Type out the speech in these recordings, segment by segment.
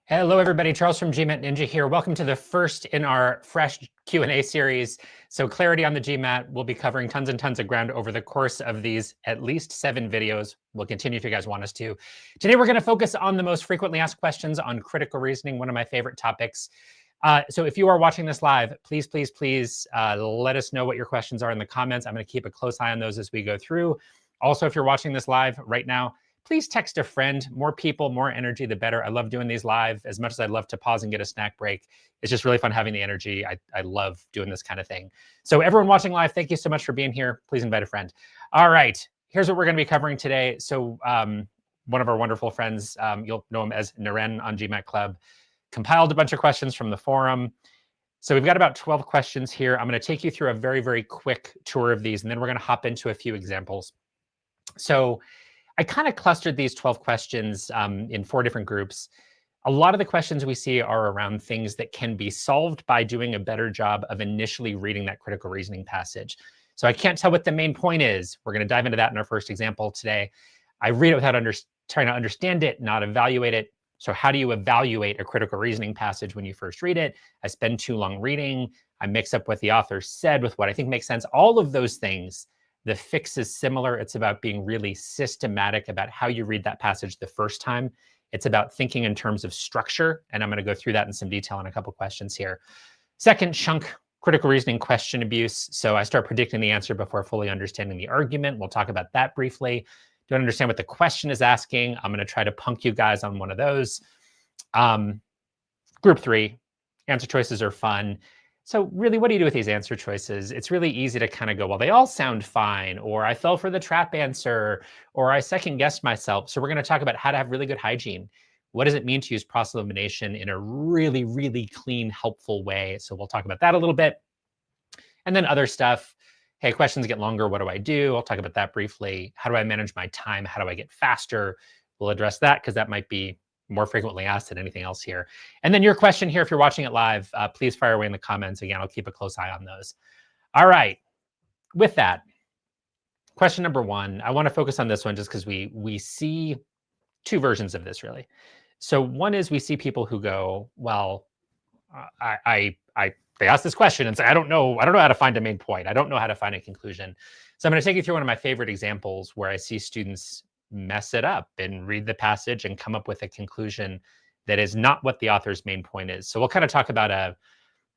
Hello, everybody. Charles from GMAT Ninja here. Welcome to the first in our fresh Q&A series. So clarity on the GMAT. We'll be covering tons and tons of ground over the course of these at least 7 videos. We'll continue if you guys want us to. Today, we're going to focus on the most frequently asked questions on critical reasoning, one of my favorite topics. So if you are watching this live, please let us know what your questions are in the comments. I'm going to keep a close eye on those as we go through. Also, if you're watching this live right now, please text a friend. More people, more energy, the better. I love doing these live. As much as I'd love to pause and get a snack break, it's just really fun having the energy. I love doing this kind of thing. So everyone watching live, thank you so much for being here. Please invite a friend. All right, here's what we're going to be covering today. So one of our wonderful friends, you'll know him as Naren on GMAT Club, compiled a bunch of questions from the forum. So we've got about 12 questions here. I'm going to take you through a very, very quick tour of these, and then we're going to hop into a few examples. So I kind of clustered these 12 questions in 4 different groups. A lot of the questions we see are around things that can be solved by doing a better job of initially reading that critical reasoning passage. So I can't tell what the main point is. We're going to dive into that in our first example today. I read it without trying to understand it, not evaluate it. So how do you evaluate a critical reasoning passage when you first read it? I spend too long reading. I mix up what the author said with what I think makes sense. All of those things. The fix is similar. It's about being really systematic about how you read that passage the first time. It's about thinking in terms of structure, and I'm going to go through that in some detail in a couple questions here. Second chunk, critical reasoning question abuse. So I start predicting the answer before fully understanding the argument. We'll talk about that briefly. Don't understand what the question is asking. I'm going to try to punk you guys on one of those. Group 3, answer choices are fun. So really, what do you do with these answer choices? It's really easy to kind of go, well, they all sound fine, or I fell for the trap answer, or I second guessed myself. So we're going to talk about how to have really good hygiene. What does it mean to use process elimination in a really, really clean, helpful way? So we'll talk about that a little bit. And then other stuff. Hey, questions get longer. What do I do? I'll talk about that briefly. How do I manage my time? How do I get faster? We'll address that because that might be more frequently asked than anything else here. And then your question here, if you're watching it live, please fire away in the comments. Again, I'll keep a close eye on those. All right, with that, question number 1, I want to focus on this one just because we see 2 versions of this really. So one is we see people who go, well, they ask this question and say, I don't know how to find a main point. I don't know how to find a conclusion. So I'm going to take you through one of my favorite examples where I see students mess it up and read the passage and come up with a conclusion that is not what the author's main point is. So we'll kind of talk about a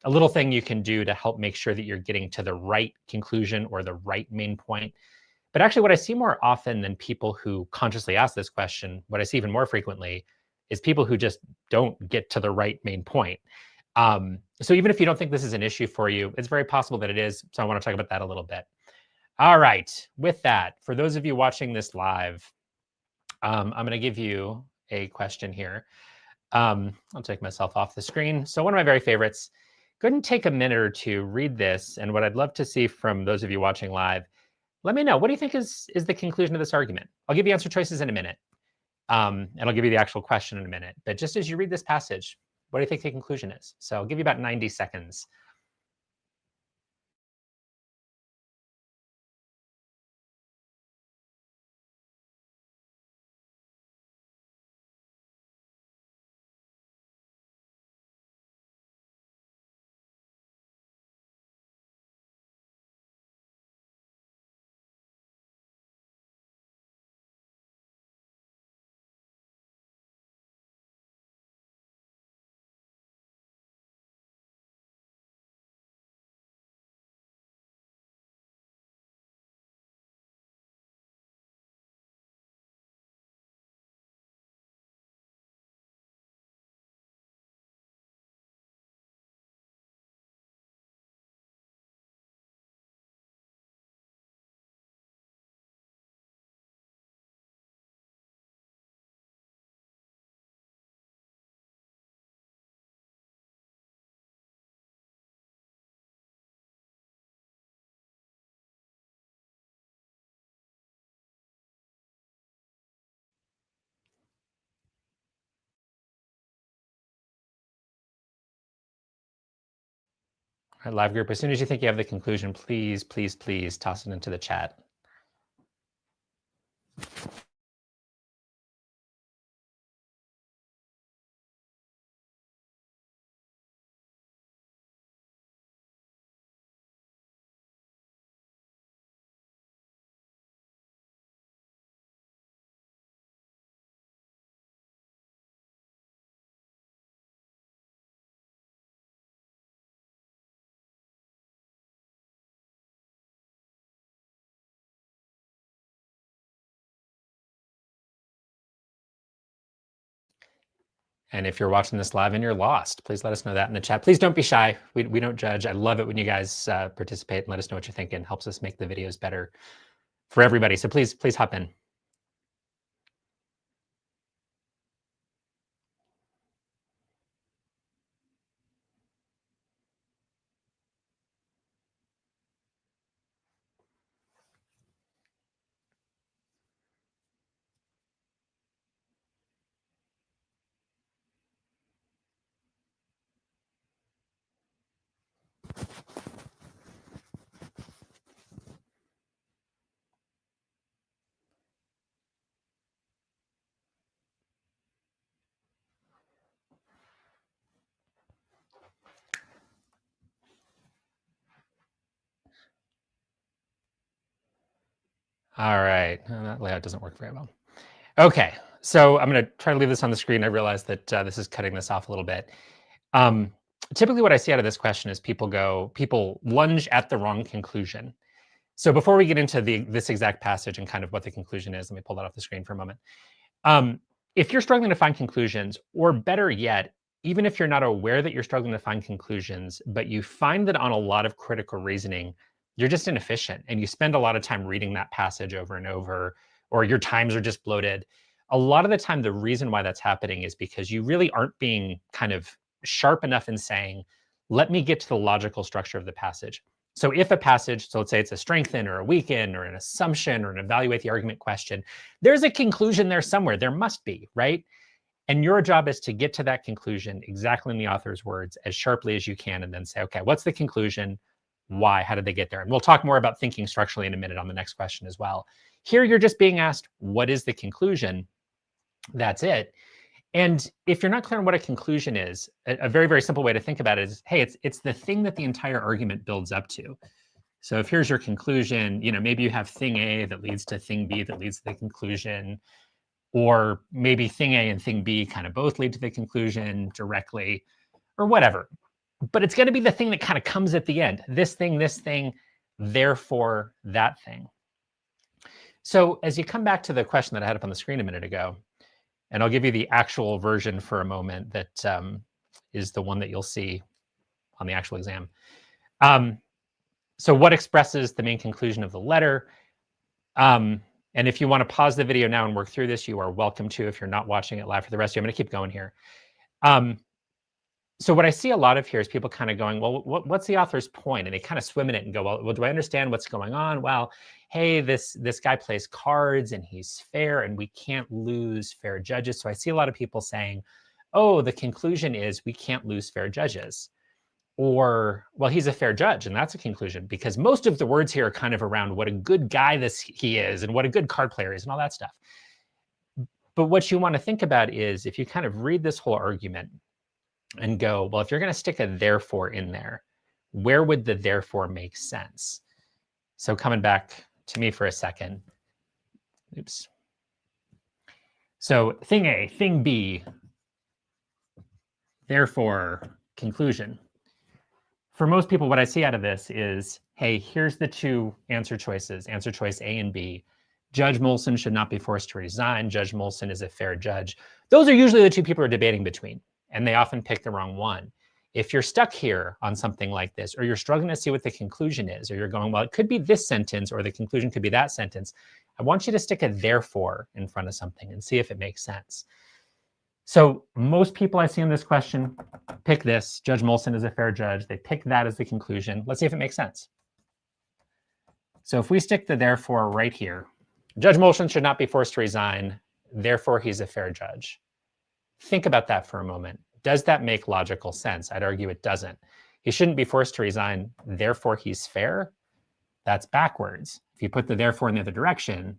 little thing you can do to help make sure that you're getting to the right conclusion or the right main point. But actually, what I see more often than people who consciously ask this question, what I see even more frequently is people who just don't get to the right main point. So even if you don't think this is an issue for you, it's very possible that it is. So I want to talk about that a little bit. All right. With that, for those of you watching this live, I'm going to give you a question here. I'll take myself off the screen. So one of my very favorites, go ahead and take a minute or two, read this. And what I'd love to see from those of you watching live, let me know, what do you think is the conclusion of this argument? I'll give you answer choices in a minute. And I'll give you the actual question in a minute. But just as you read this passage, what do you think the conclusion is? So I'll give you about 90 seconds. All right, live group, as soon as you think you have the conclusion, please toss it into the chat. And if you're watching this live and you're lost, please let us know that in the chat. Please don't be shy. We don't judge. I love it when you guys participate and let us know what you're thinking. It helps us make the videos better for everybody. So please hop in. All right, that layout doesn't work very well. Okay, so I'm going to try to leave this on the screen. I realize that this is cutting this off a little bit. Typically, what I see out of this question is people lunge at the wrong conclusion. So before we get into this exact passage and kind of what the conclusion is, let me pull that off the screen for a moment. If you're struggling to find conclusions, or better yet, even if you're not aware that you're struggling to find conclusions, but you find that on a lot of critical reasoning, you're just inefficient and you spend a lot of time reading that passage over and over, or your times are just bloated. A lot of the time, the reason why that's happening is because you really aren't being kind of sharp enough in saying, let me get to the logical structure of the passage. So if a passage, so let's say it's a strengthen or a weaken or an assumption or an evaluate the argument question, there's a conclusion there somewhere. There must be, right? And your job is to get to that conclusion exactly in the author's words as sharply as you can, and then say, okay, what's the conclusion? Why? How did they get there? And we'll talk more about thinking structurally in a minute on the next question as well. Here, you're just being asked, what is the conclusion? That's it. And if you're not clear on what a conclusion is, a very, very simple way to think about it is, hey, it's the thing that the entire argument builds up to. So if here's your conclusion, maybe you have thing A that leads to thing B that leads to the conclusion, or maybe thing A and thing B kind of both lead to the conclusion directly, or whatever. But it's going to be the thing that kind of comes at the end. This thing, therefore that thing. So as you come back to the question that I had up on the screen a minute ago, and I'll give you the actual version for a moment that is the one that you'll see on the actual exam. So what expresses the main conclusion of the letter? And if you want to pause the video now and work through this, you are welcome to. If you're not watching it live for the rest of you, I'm going to keep going here. So what I see a lot of here is people kind of going, well, what's the author's point? And they kind of swim in it and go, well, do I understand what's going on? Well, hey, this guy plays cards and he's fair and we can't lose fair judges. So I see a lot of people saying, oh, the conclusion is we can't lose fair judges. Or, well, he's a fair judge, and that's a conclusion, because most of the words here are kind of around what a good guy he is and what a good card player is and all that stuff. But what you want to think about is if you kind of read this whole argument and go, well, if you're going to stick a therefore in there, where would the therefore make sense? So coming back to me for a second. Oops. So thing A, thing B, therefore conclusion. For most people, what I see out of this is, hey, here's the two answer choices, answer choice A and B. Judge Molson should not be forced to resign. Judge Molson is a fair judge. Those are usually the two people are debating between, and they often pick the wrong one. If you're stuck here on something like this, or you're struggling to see what the conclusion is, or you're going, well, it could be this sentence, or the conclusion could be that sentence, I want you to stick a therefore in front of something and see if it makes sense. So most people I see in this question pick this, Judge Molson is a fair judge. They pick that as the conclusion. Let's see if it makes sense. So if we stick the therefore right here, Judge Molson should not be forced to resign, therefore he's a fair judge. Think about that for a moment. Does that make logical sense? I'd argue it doesn't. He shouldn't be forced to resign, therefore he's fair. That's backwards. If you put the therefore in the other direction,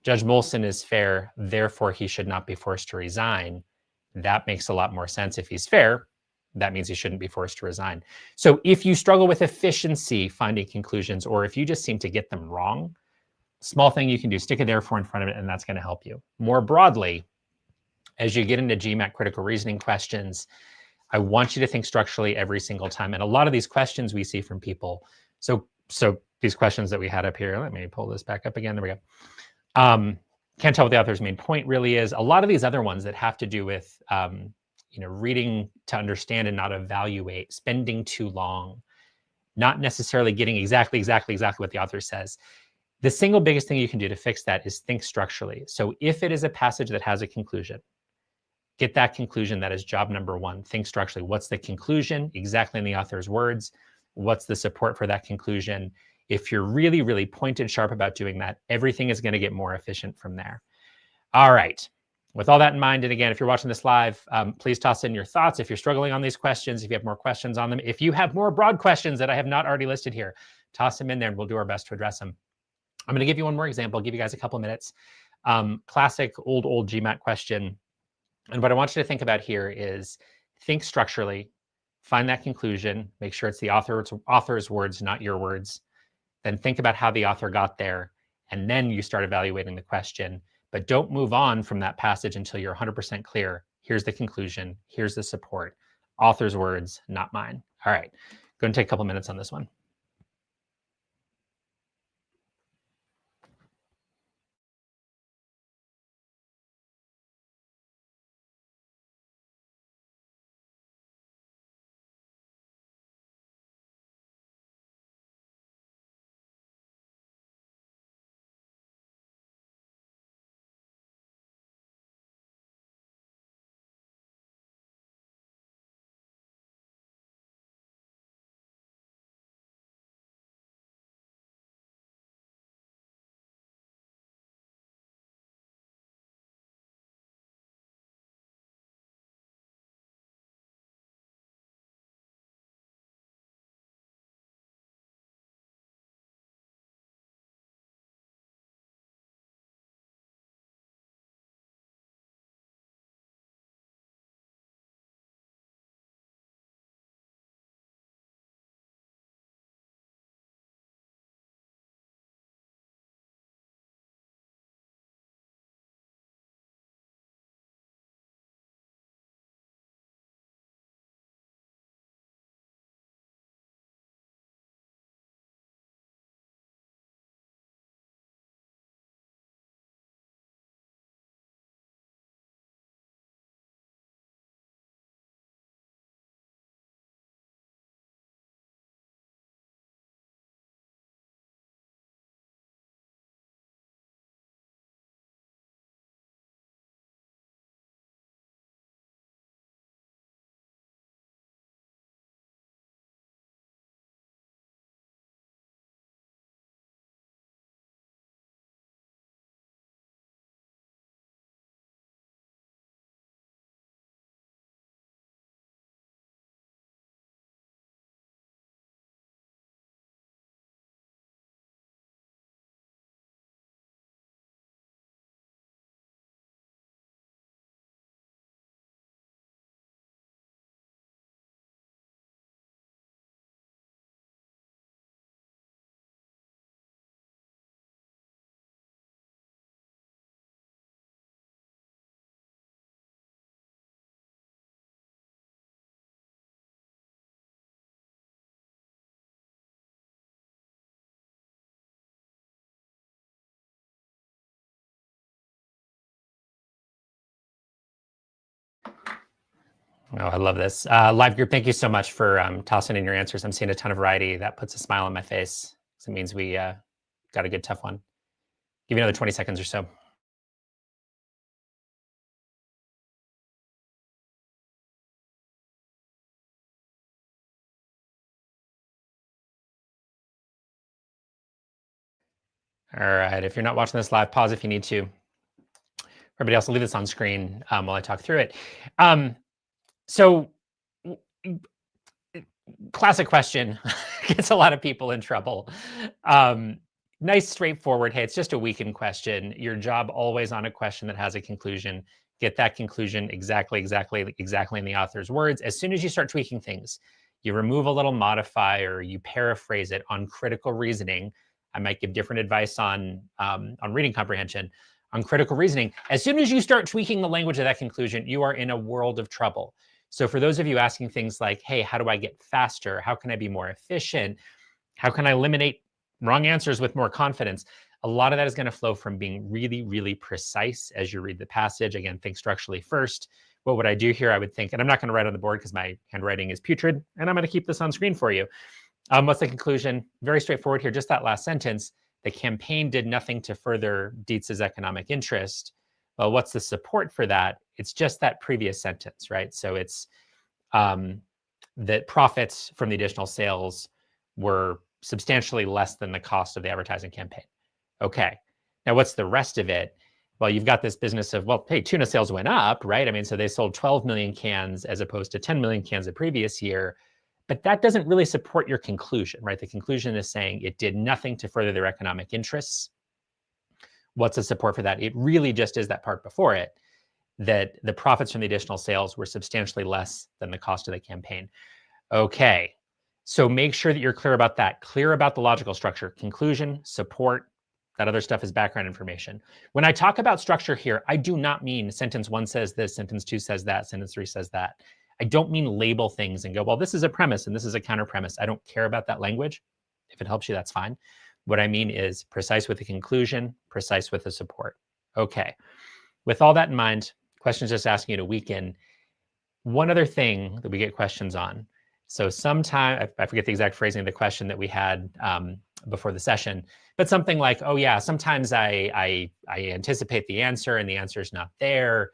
Judge Molson is fair, therefore he should not be forced to resign. That makes a lot more sense. If he's fair, that means he shouldn't be forced to resign. So if you struggle with efficiency finding conclusions, or if you just seem to get them wrong, small thing you can do, stick a therefore in front of it, and that's going to help you. More broadly, as you get into GMAT critical reasoning questions, I want you to think structurally every single time. And a lot of these questions we see from people. So these questions that we had up here, let me pull this back up again. There we go. can't tell what the author's main point really is. A lot of these other ones that have to do with reading to understand and not evaluate, spending too long, not necessarily getting exactly what the author says. The single biggest thing you can do to fix that is think structurally. So if it is a passage that has a conclusion, get that conclusion. That is job number one. Think structurally. What's the conclusion? Exactly in the author's words. What's the support for that conclusion? If you're really, really pointed sharp about doing that, everything is going to get more efficient from there. All right. With all that in mind, and again, if you're watching this live, please toss in your thoughts. If you're struggling on these questions, if you have more questions on them, if you have more broad questions that I have not already listed here, toss them in there and we'll do our best to address them. I'm going to give you one more example, give you guys a couple minutes. Classic old GMAT question. And what I want you to think about here is think structurally, find that conclusion, make sure it's the author's words, not your words. Then think about how the author got there, and then you start evaluating the question. But don't move on from that passage until you're 100% clear. Here's the conclusion. Here's the support. Author's words, not mine. All right, go and take a couple minutes on this one. Oh, I love this. Live group, thank you so much for tossing in your answers. I'm seeing a ton of variety. That puts a smile on my face. So it means we got a good, tough one. Give you another 20 seconds or so. All right. If you're not watching this live, pause if you need to. Everybody else, I'll leave this on screen while I talk through it. So, classic question gets a lot of people in trouble. Nice, straightforward. Hey, it's just a weekend question. Your job always on a question that has a conclusion. Get that conclusion exactly in the author's words. As soon as you start tweaking things, you remove a little modifier, you paraphrase it. On critical reasoning, I might give different advice on reading comprehension. On critical reasoning, as soon as you start tweaking the language of that conclusion, you are in a world of trouble. So for those of you asking things like, hey, how do I get faster? How can I be more efficient? How can I eliminate wrong answers with more confidence? A lot of that is going to flow from being really, really precise as you read the passage. Again, think structurally first. What would I do here? I would think, and I'm not going to write on the board because my handwriting is putrid, and I'm going to keep this on screen for you. What's the conclusion? Very straightforward here. Just that last sentence. The campaign did nothing to further Dietz's economic interest. Well, what's the support for that? It's just that previous sentence, right? So it's that profits from the additional sales were substantially less than the cost of the advertising campaign. Okay. Now, what's the rest of it? Well, you've got this business of, well, hey, tuna sales went up, right? I mean, so they sold 12 million cans as opposed to 10 million cans the previous year. But that doesn't really support your conclusion, right? The conclusion is saying it did nothing to further their economic interests. What's the support for that? It really just is that part before it, that the profits from the additional sales were substantially less than the cost of the campaign. Okay, so make sure that you're clear about that, clear about the logical structure, conclusion, support. That other stuff is background information. When I talk about structure here, I do not mean sentence 1 says this, sentence 2 says that, sentence 3 says that. I don't mean label things and go, well, this is a premise and this is a counter premise. I don't care about that language. If it helps you, that's fine. What I mean is precise with the conclusion, precise with the support. Okay, with all that in mind, questions just asking you to weaken. One other thing that we get questions on. So sometime, I forget the exact phrasing of the question that we had before the session, but something like, oh yeah, sometimes I anticipate the answer and the answer is not there.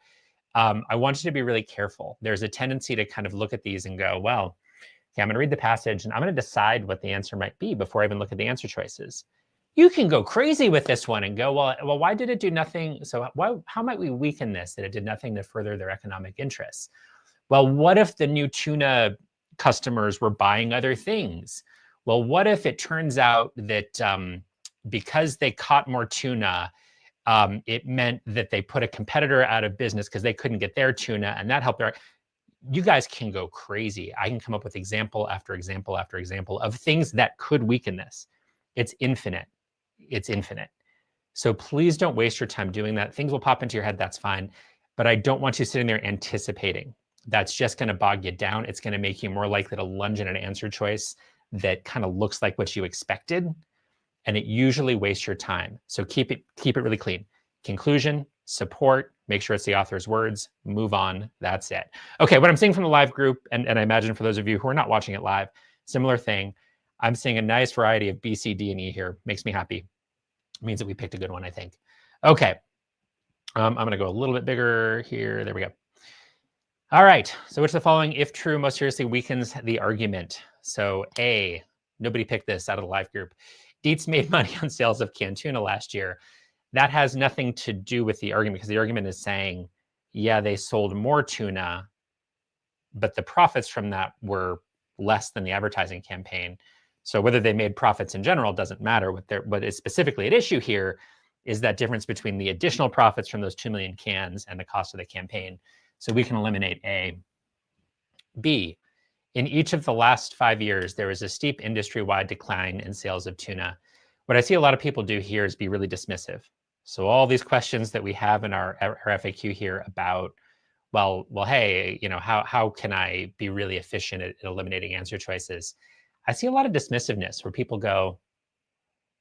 I want you to be really careful. There's a tendency to kind of look at these and go, well, okay, I'm going to read the passage and I'm going to decide what the answer might be before I even look at the answer choices. You can go crazy with this one and go, well, why did it do nothing? So how might we weaken this, that it did nothing to further their economic interests? Well, what if the new tuna customers were buying other things? Well, what if it turns out that because they caught more tuna, it meant that they put a competitor out of business because they couldn't get their tuna, and that helped their... You guys can go crazy. I can come up with example after example after example of things that could weaken this. It's infinite. It's infinite. So please don't waste your time doing that. Things will pop into your head, that's fine. But I don't want you sitting there anticipating. That's just going to bog you down. It's going to make you more likely to lunge in an answer choice that kind of looks like what you expected. And it usually wastes your time. So keep it really clean. Conclusion, support, make sure it's the author's words, move on, that's it. Okay, what I'm seeing from the live group, and I imagine for those of you who are not watching it live, similar thing. I'm seeing a nice variety of B, C, D, and E here. Makes me happy. It means that we picked a good one, I think. Okay, I'm gonna go a little bit bigger here. There we go. All right, so which of the following, if true, most seriously weakens the argument? So A, nobody picked this out of the live group. Dietz made money on sales of canned tuna last year. That has nothing to do with the argument, because the argument is saying, yeah, they sold more tuna, but the profits from that were less than the advertising campaign. So whether they made profits in general doesn't matter. What is specifically at issue here is that difference between the additional profits from those 2 million cans and the cost of the campaign. So we can eliminate A. B, in each of the last 5 years, there was a steep industry-wide decline in sales of tuna. What I see a lot of people do here is be really dismissive. So all these questions that we have in our FAQ here about, well, hey, you know, how can I be really efficient at eliminating answer choices? I see a lot of dismissiveness where people go,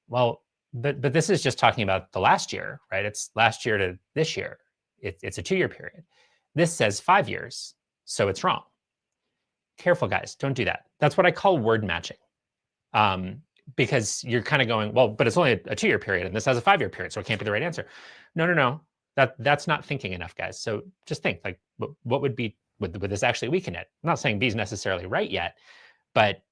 well, but this is just talking about the last year, right? It's last year to this year. It's a 2-year period. This says 5 years, so it's wrong. Careful, guys, don't do that. That's what I call word matching. Because you're kind of going, well, but it's only a 2-year period and this has a 5-year period, so it can't be the right answer. No. That's not thinking enough, guys. So just think, like, what would this actually weaken it? I'm not saying B is necessarily right yet, but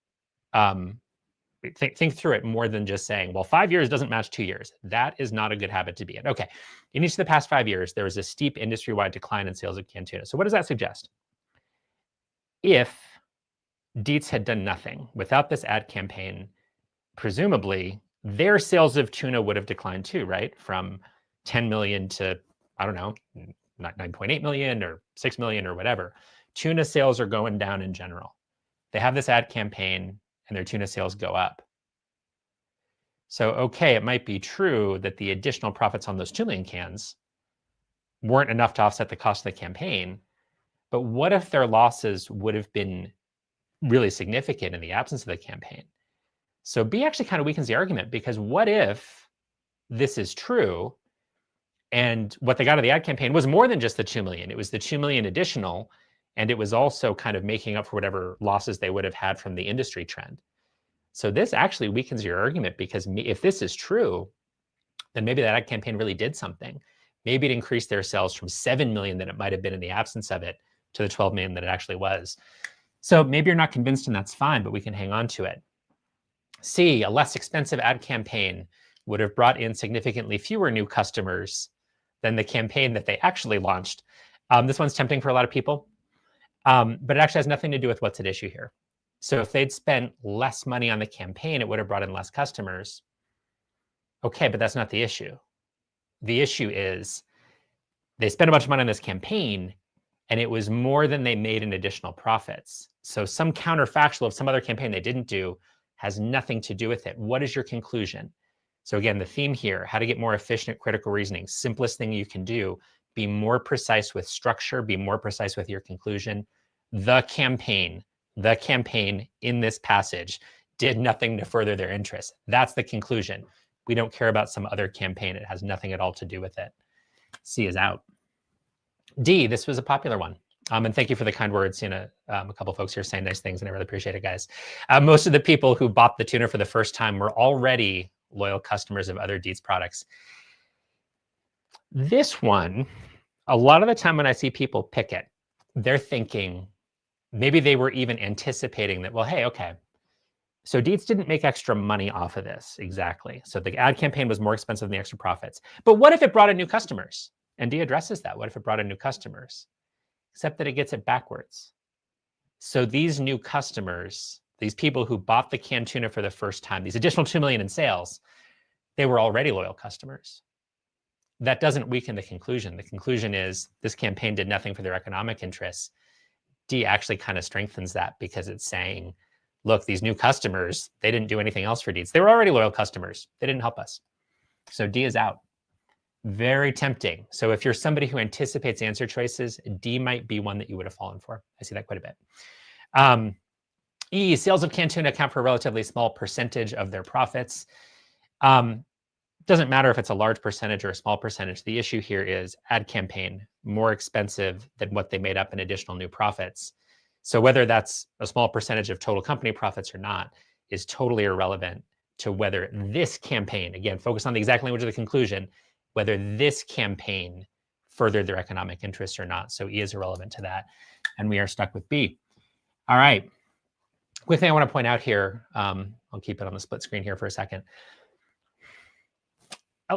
think through it more than just saying, well, 5 years doesn't match 2 years. That is not a good habit to be in. Okay, in each of the past 5 years, there was a steep industry-wide decline in sales of canned tuna. So what does that suggest? If Dietz had done nothing without this ad campaign, presumably their sales of tuna would have declined too, right? From 10 million to, I don't know, not 9.8 million or 6 million or whatever. Tuna sales are going down in general. They have this ad campaign and their tuna sales go up. So, okay, it might be true that the additional profits on those 2 million cans weren't enough to offset the cost of the campaign, but what if their losses would have been really significant in the absence of the campaign? So B actually kind of weakens the argument, because what if this is true. And what they got out of the ad campaign was more than just the 2 million. It was the 2 million additional, and it was also kind of making up for whatever losses they would have had from the industry trend. So this actually weakens your argument, because if this is true, then maybe that ad campaign really did something. Maybe it increased their sales from 7 million that it might have been in the absence of it to the 12 million that it actually was. So maybe you're not convinced, and that's fine, but we can hang on to it. C, a less expensive ad campaign would have brought in significantly fewer new customers than the campaign that they actually launched. This one's tempting for a lot of people, but it actually has nothing to do with what's at issue here. So if they'd spent less money on the campaign, it would have brought in less customers. Okay, but that's not the issue. The issue is they spent a bunch of money on this campaign, and it was more than they made in additional profits. So some counterfactual of some other campaign they didn't do has nothing to do with it. What is your conclusion? So again, the theme here, how to get more efficient at critical reasoning. Simplest thing you can do, be more precise with structure, be more precise with your conclusion. The campaign in this passage did nothing to further their interest. That's the conclusion. We don't care about some other campaign. It has nothing at all to do with it. C is out. D, this was a popular one. And thank you for the kind words. A couple folks here saying nice things, and I really appreciate it, guys. Most of the people who bought the tuner for the first time were already loyal customers of other Dietz products. This one, a lot of the time when I see people pick it, they're thinking, maybe they were even anticipating that, well, hey, okay, so Dietz didn't make extra money off of this, exactly. So the ad campaign was more expensive than the extra profits. But what if it brought in new customers? And D addresses that. What if it brought in new customers? Except that it gets it backwards. So these new customers, these people who bought the canned tuna for the first time, these additional 2 million in sales, they were already loyal customers. That doesn't weaken the conclusion. The conclusion is this campaign did nothing for their economic interests. D actually kind of strengthens that, because it's saying, look, these new customers, they didn't do anything else for Dietz. They were already loyal customers. They didn't help us. So D is out. Very tempting. So if you're somebody who anticipates answer choices, D might be one that you would have fallen for. I see that quite a bit. E, sales of canned tuna account for a relatively small percentage of their profits. Doesn't matter if it's a large percentage or a small percentage. The issue here is ad campaign, more expensive than what they made up in additional new profits. So whether that's a small percentage of total company profits or not is totally irrelevant to whether this campaign, again, focus on the exact language of the conclusion, whether this campaign furthered their economic interests or not. So E is irrelevant to that. And we are stuck with B. All right. Quick thing I want to point out here. I'll keep it on the split screen here for a second.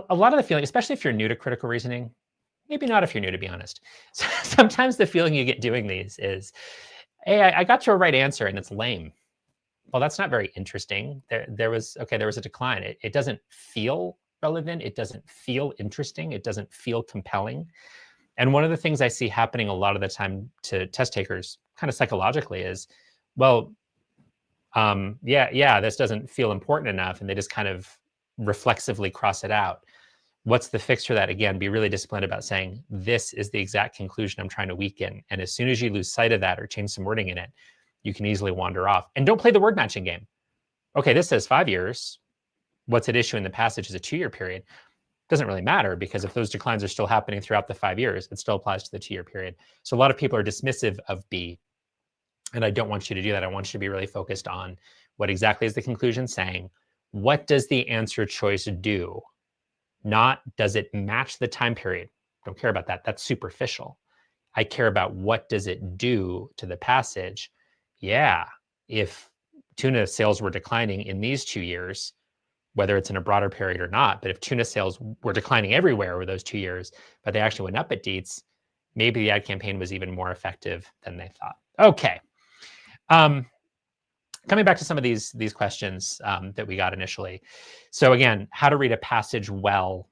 A lot of the feeling, especially if you're new to critical reasoning, maybe not if you're new, to be honest. Sometimes the feeling you get doing these is, hey, I got to a right answer and it's lame. Well, that's not very interesting. There was a decline. It doesn't feel relevant. It doesn't feel interesting. It doesn't feel compelling. And one of the things I see happening a lot of the time to test takers, kind of psychologically, is, well, this doesn't feel important enough, and they just kind of reflexively cross it out. What's the fix for that? Again, be really disciplined about saying, this is the exact conclusion I'm trying to weaken. And as soon as you lose sight of that or change some wording in it, you can easily wander off. And don't play the word matching game. Okay, this says 5 years. What's at issue in the passage is a 2-year period. Doesn't really matter, because if those declines are still happening throughout the 5 years, it still applies to the 2-year period. So a lot of people are dismissive of B. And I don't want you to do that. I want you to be really focused on what exactly is the conclusion saying. What does the answer choice do? Not, does it match the time period? Don't care about that. That's superficial. I care about, what does it do to the passage? Yeah, if tuna sales were declining in these 2 years, whether it's in a broader period or not, but if tuna sales were declining everywhere over those 2 years, but they actually went up at Dietz, maybe the ad campaign was even more effective than they thought. Okay. Coming back to some of these questions that we got initially. So again, how to read a passage well.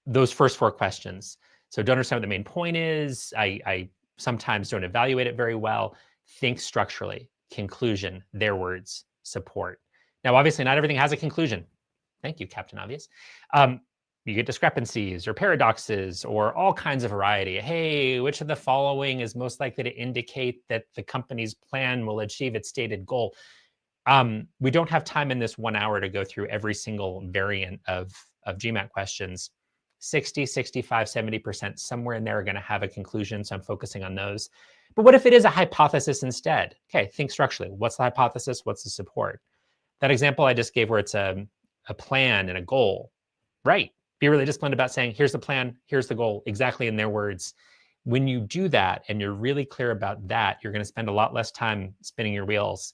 Those first 4 questions. So don't understand what the main point is. I sometimes don't evaluate it very well. Think structurally. Conclusion, their words, support. Now, obviously, not everything has a conclusion. Thank you, Captain Obvious. You get discrepancies or paradoxes or all kinds of variety. Hey, which of the following is most likely to indicate that the company's plan will achieve its stated goal? We don't have time in this 1 hour to go through every single variant of GMAT questions. 60, 65, 70%, somewhere in there are going to have a conclusion, so I'm focusing on those. But what if it is a hypothesis instead? Okay, think structurally. What's the hypothesis? What's the support? That example I just gave where it's a plan and a goal, right? Be really disciplined about saying, here's the plan, here's the goal, exactly in their words. When you do that and you're really clear about that, you're going to spend a lot less time spinning your wheels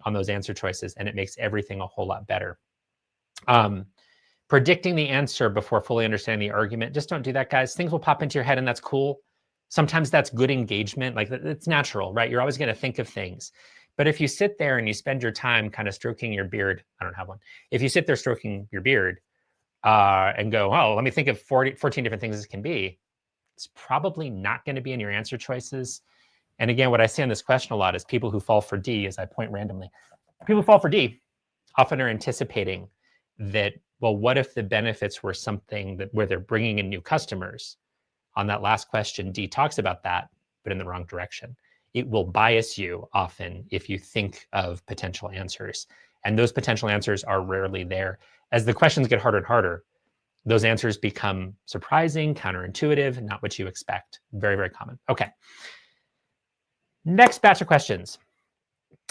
on those answer choices, and it makes everything a whole lot better. Predicting the answer before fully understanding the argument, just don't do that, guys. Things will pop into your head, and that's cool. Sometimes that's good engagement. Like, it's natural, right? You're always going to think of things. But if you sit there and you spend your time kind of stroking your beard, I don't have one. If you sit there stroking your beard and go, oh, let me think of 14 different things this can be, it's probably not going to be in your answer choices. And again, what I see on this question a lot is people who fall for D, as I point randomly, people who fall for D often are anticipating that, well, what if the benefits were something that where they're bringing in new customers? On that last question, D talks about that, but in the wrong direction. It will bias you often if you think of potential answers. And those potential answers are rarely there. As the questions get harder and harder, those answers become surprising, counterintuitive, not what you expect. Very, very common. Okay. Next batch of questions.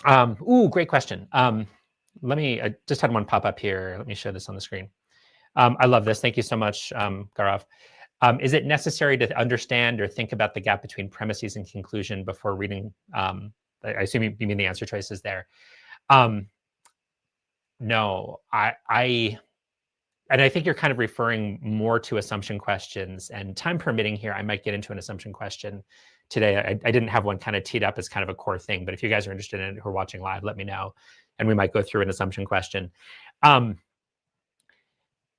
Great question. I just had one pop up here. Let me show this on the screen. I love this. Thank you so much, Gaurav. Is it necessary to understand or think about the gap between premises and conclusion before reading? I assume you mean the answer choices there. No, and I think you're kind of referring more to assumption questions, and time permitting here, I might get into an assumption question today. I didn't have one kind of teed up as kind of a core thing, but if you guys are interested in it who are watching live, let me know, and we might go through an assumption question.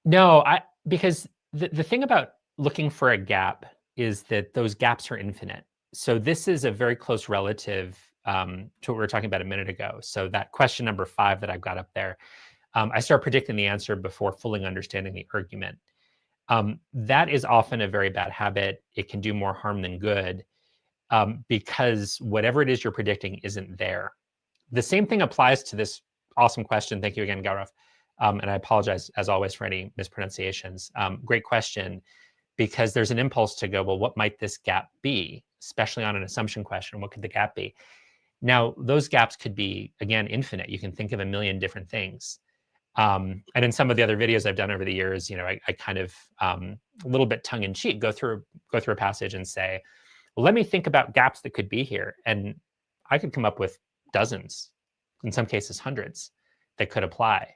No, because the thing about looking for a gap is that those gaps are infinite. So this is a very close relative to what we were talking about a minute ago. So that question number 5 that I've got up there, I start predicting the answer before fully understanding the argument. That is often a very bad habit. It can do more harm than good because whatever it is you're predicting isn't there. The same thing applies to this awesome question. Thank you again, Gaurav. And I apologize, as always, for any mispronunciations. Great question, because there's an impulse to go, well, what might this gap be? Especially on an assumption question, what could the gap be? Now, those gaps could be, again, infinite. You can think of a million different things. And in some of the other videos I've done over the years, I kind of a little bit tongue-in-cheek go through a passage and say, well, let me think about gaps that could be here. And I could come up with dozens, in some cases hundreds, that could apply.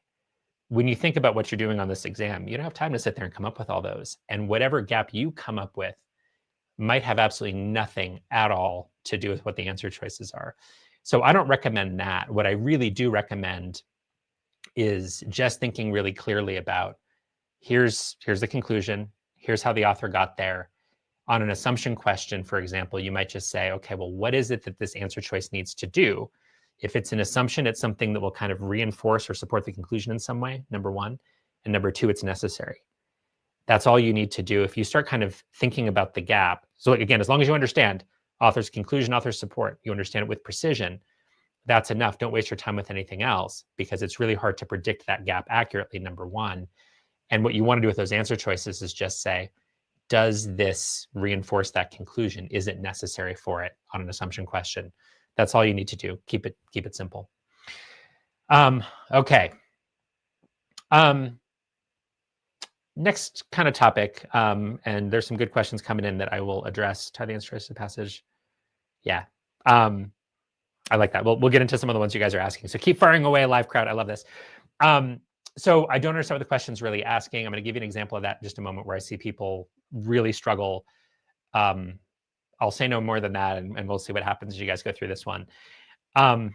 When you think about what you're doing on this exam, you don't have time to sit there and come up with all those. And whatever gap you come up with might have absolutely nothing at all to do with what the answer choices are. So I don't recommend that. What I really do recommend is just thinking really clearly about here's the conclusion, here's how the author got there. On an assumption question, for example, you might just say, okay, well, what is it that this answer choice needs to do? If it's an assumption, it's something that will kind of reinforce or support the conclusion in some way, number one. And number two, it's necessary. That's all you need to do. If you start kind of thinking about the gap, so again, as long as you understand author's conclusion, author's support, you understand it with precision, that's enough. Don't waste your time with anything else, because it's really hard to predict that gap accurately, number one. And what you want to do with those answer choices is just say, does this reinforce that conclusion? Is it necessary for it on an assumption question? That's all you need to do. Keep it simple. Okay. Next kind of topic, and there's some good questions coming in that I will address. Tie the answer to the passage. Yeah. I like that. We'll get into some of the ones you guys are asking. So keep firing away, live crowd. I love this. So I don't understand what the question's really asking. I'm going to give you an example of that in just a moment where I see people really struggle. I'll say no more than that, and we'll see what happens as you guys go through this one. And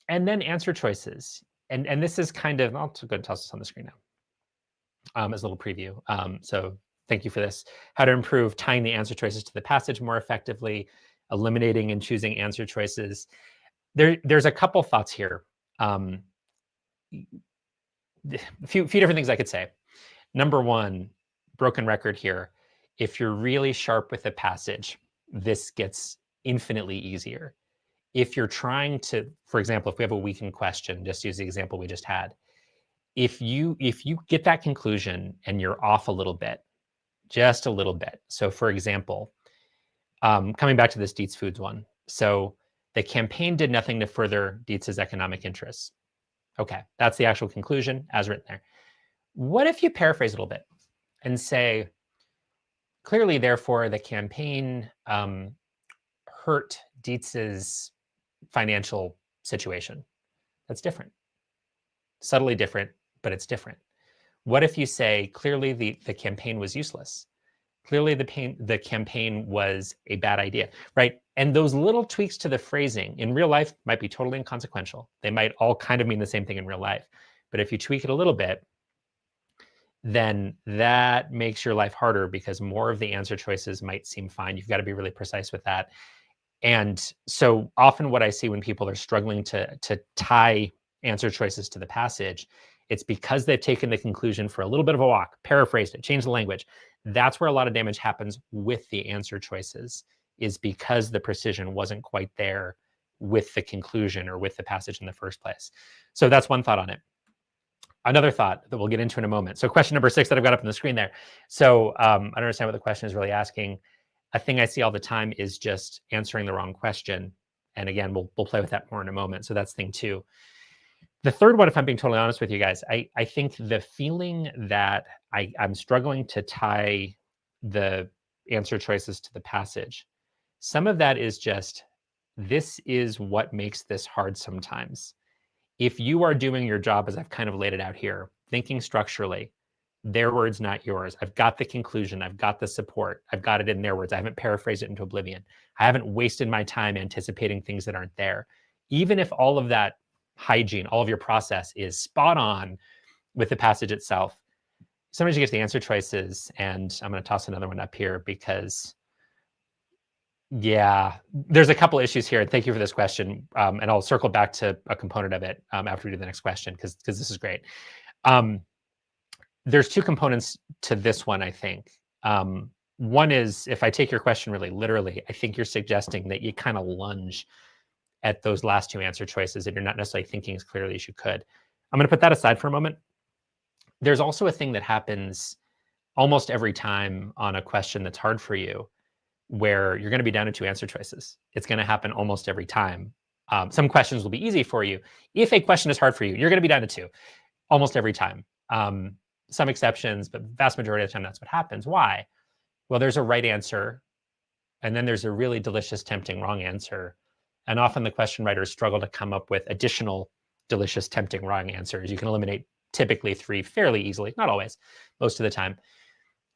then answer choices. And this is kind of, I'll go ahead and toss this on the screen now as a little preview. So thank you for this. How to improve tying the answer choices to the passage more effectively, eliminating and choosing answer choices. There's a couple thoughts here. A few different things I could say. Number one, broken record here. If you're really sharp with a passage, this gets infinitely easier. if you're trying to, for example, if we have a weakened question, just use the example we just had. If you get that conclusion and you're off a little bit, just a little bit. So for example, coming back to this Dietz Foods one. So the campaign did nothing to further Dietz's economic interests. Okay, that's the actual conclusion as written there. What if you paraphrase a little bit and say, clearly, therefore, the campaign hurt Dietz's financial situation? That's different. Subtly different, but it's different. What if you say, clearly, the campaign was useless? Clearly, the campaign was a bad idea, right? And those little tweaks to the phrasing in real life might be totally inconsequential. They might all kind of mean the same thing in real life. But if you tweak it a little bit, then that makes your life harder because more of the answer choices might seem fine. You've got to be really precise with that. And so often what I see when people are struggling to tie answer choices to the passage, it's because they've taken the conclusion for a little bit of a walk, paraphrased it, changed the language. That's where a lot of damage happens with the answer choices, is because the precision wasn't quite there with the conclusion or with the passage in the first place. So that's one thought on it. Another thought that we'll get into in a moment. So question number 6 that I've got up on the screen there. So I don't understand what the question is really asking. A thing I see all the time is just answering the wrong question. And again, we'll play with that more in a moment. So that's thing 2. The third one, if I'm being totally honest with you guys, I think the feeling that I'm struggling to tie the answer choices to the passage, some of that is just, this is what makes this hard sometimes. If you are doing your job, as I've kind of laid it out here, thinking structurally, their words, not yours. I've got the conclusion. I've got the support. I've got it in their words. I haven't paraphrased it into oblivion. I haven't wasted my time anticipating things that aren't there. Even if all of that hygiene, all of your process is spot on with the passage itself, sometimes you get to the answer choices, and I'm going to toss another one up here because, yeah, there's a couple issues here. Thank you for this question, and I'll circle back to a component of it after we do the next question because this is great. There's 2 components to this one, I think. One is, if I take your question really literally, I think you're suggesting that you kind of lunge at those last 2 answer choices and you're not necessarily thinking as clearly as you could. I'm going to put that aside for a moment. There's also a thing that happens almost every time on a question that's hard for you, where you're going to be down to 2 answer choices. It's going to happen almost every time. Some questions will be easy for you. If a question is hard for you, you're going to be down to 2 almost every time. Some exceptions, but vast majority of the time, that's what happens. Why? Well, there's a right answer, and then there's a really delicious, tempting wrong answer. And often the question writers struggle to come up with additional delicious, tempting wrong answers. You can eliminate typically 3 fairly easily, not always, most of the time.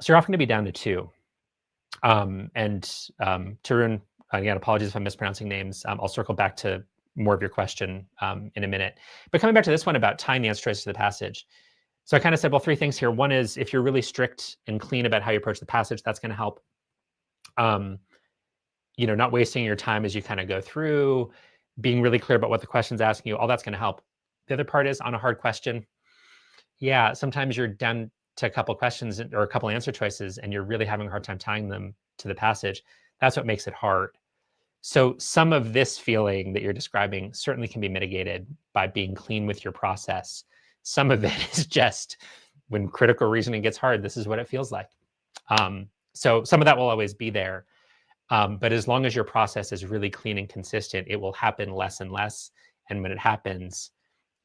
So you're often going to be down to 2. Tarun, again, apologies if I'm mispronouncing names. I'll circle back to more of your question in a minute. But coming back to this one about tying the answer choices to the passage. So I kind of said, well, 3 things here. One is, if you're really strict and clean about how you approach the passage, that's going to help. Not wasting your time as you kind of go through, being really clear about what the question's asking you, all that's going to help. The other part is, on a hard question, yeah, sometimes you're down to a couple questions or a couple answer choices and you're really having a hard time tying them to the passage. That's what makes it hard. So some of this feeling that you're describing certainly can be mitigated by being clean with your process. Some of it is just, when critical reasoning gets hard, this is what it feels like. So some of that will always be there. But as long as your process is really clean and consistent, it will happen less and less. And when it happens,